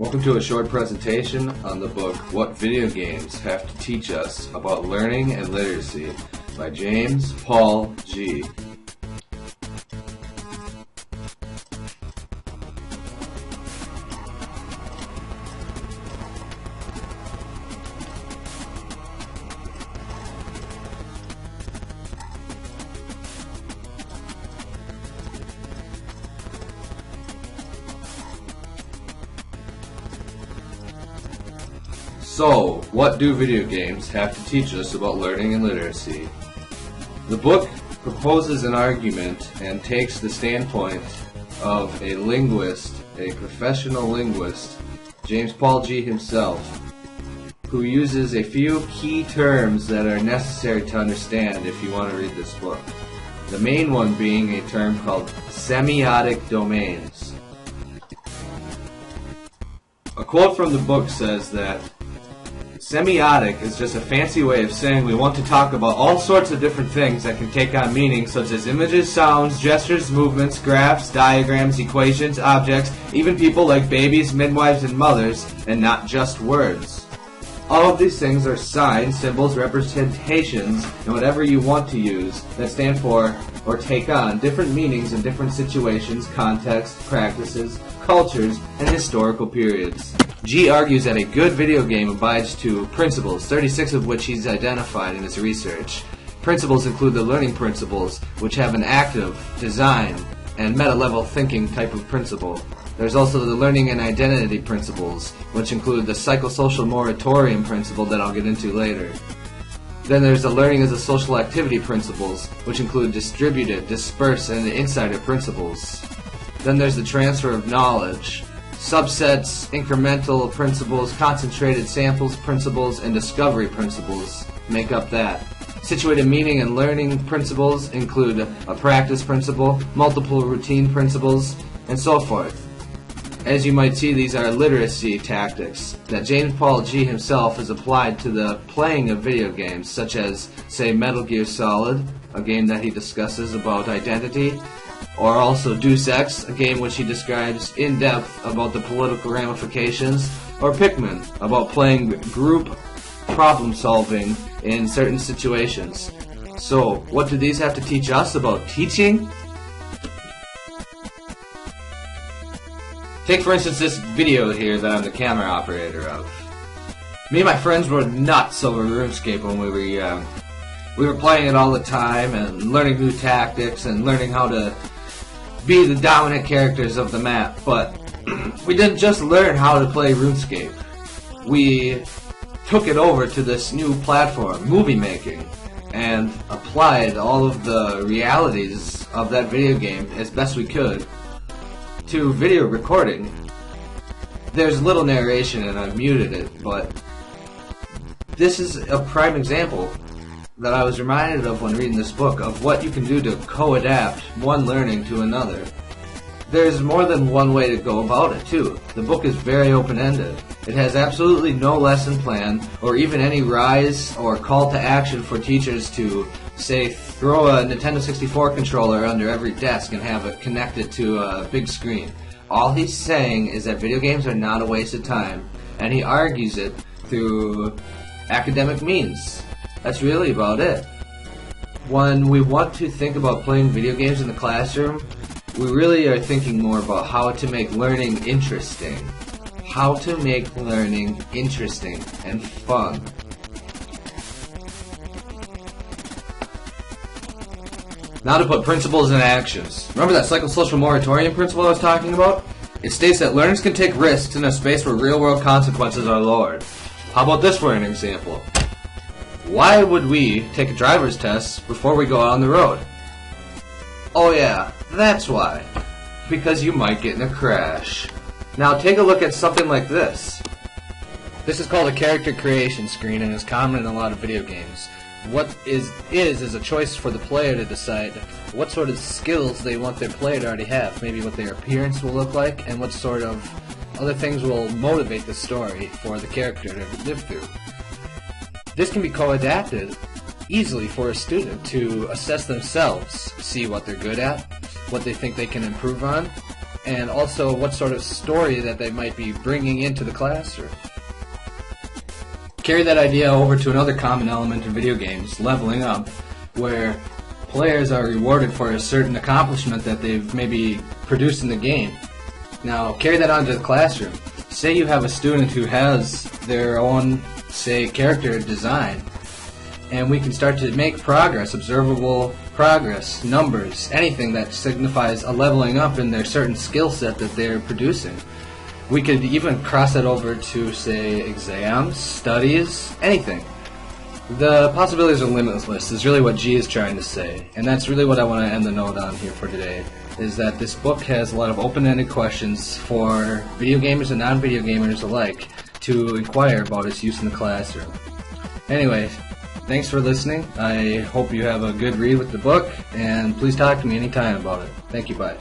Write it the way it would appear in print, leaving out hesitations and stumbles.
Welcome to a short presentation on the book What Video Games Have to Teach Us About Learning and Literacy by James Paul G. So, what do video games have to teach us about learning and literacy? The book proposes an argument and takes the standpoint of a linguist, a professional linguist, James Paul G. himself, who uses a few key terms that are necessary to understand if you want to read this book. The main one being a term called Semiotic Domains. A quote from the book says that semiotic is just a fancy way of saying we want to talk about all sorts of different things that can take on meaning, such as images, sounds, gestures, movements, graphs, diagrams, equations, objects, even people like babies, midwives, and mothers, and not just words. All of these things are signs, symbols, representations, and whatever you want to use that stand for or take on different meanings in different situations, contexts, practices, cultures, and historical periods. G argues that a good video game abides to principles, 36 of which he's identified in his research. Principles include the learning principles, which have an active, design, and meta-level thinking type of principle. There's also the learning and identity principles, which include the psychosocial moratorium principle that I'll get into later. Then there's the learning as a social activity principles, which include distributed, dispersed, and insider principles. Then there's the transfer of knowledge. Subsets, incremental principles, concentrated samples principles, and discovery principles make up that. Situated meaning and learning principles include a practice principle, multiple routine principles, and so forth. As you might see, these are literacy tactics that James Paul G. himself has applied to the playing of video games, such as, say, Metal Gear Solid, a game that he discusses about identity, or also Deus Ex, a game which he describes in depth about the political ramifications, or Pikmin, about playing group problem solving in certain situations. So, what do these have to teach us about teaching? Take for instance this video here that I'm the camera operator of. Me and my friends were nuts over RuneScape when we were playing it all the time and learning new tactics and learning how to be the dominant characters of the map, but we didn't just learn how to play RuneScape. We took it over to this new platform, movie making, and applied all of the realities of that video game as best we could to video recording. There's little narration and I've muted it, but this is a prime example that I was reminded of when reading this book of what you can do to co-adapt one learning to another. There's more than one way to go about it too. The book is very open-ended. It has absolutely no lesson plan or even any rise or call to action for teachers to, say, throw a Nintendo 64 controller under every desk and have it connected to a big screen. All he's saying is that video games are not a waste of time, and he argues it through academic means. That's really about it. When we want to think about playing video games in the classroom, we really are thinking more about how to make learning interesting. How to make learning interesting and fun. Now to put principles in actions. Remember that psychosocial moratorium principle I was talking about? It states that learners can take risks in a space where real-world consequences are lowered. How about this for an example? Why would we take a driver's test before we go out on the road? Oh yeah, that's why. Because you might get in a crash. Now take a look at something like this. This is called a character creation screen and is common in a lot of video games. What is a choice for the player to decide what sort of skills they want their player to already have. Maybe what their appearance will look like and what sort of other things will motivate the story for the character to live through. This can be co-adapted easily for a student to assess themselves, see what they're good at, what they think they can improve on, and also what sort of story that they might be bringing into the classroom. Carry that idea over to another common element in video games, leveling up, where players are rewarded for a certain accomplishment that they've maybe produced in the game. Now, carry that on to the classroom. Say you have a student who has their own, say, character design, and we can start to make progress, observable progress, numbers, anything that signifies a leveling up in their certain skill set that they're producing. We could even cross that over to, say, exams, studies, anything. The possibilities are limitless is really what G is trying to say, and that's really what I want to end the note on here for today, is that this book has a lot of open-ended questions for video gamers and non-video gamers alike to inquire about its use in the classroom. Anyway, thanks for listening. I hope you have a good read with the book, and please talk to me anytime about it. Thank you, bye.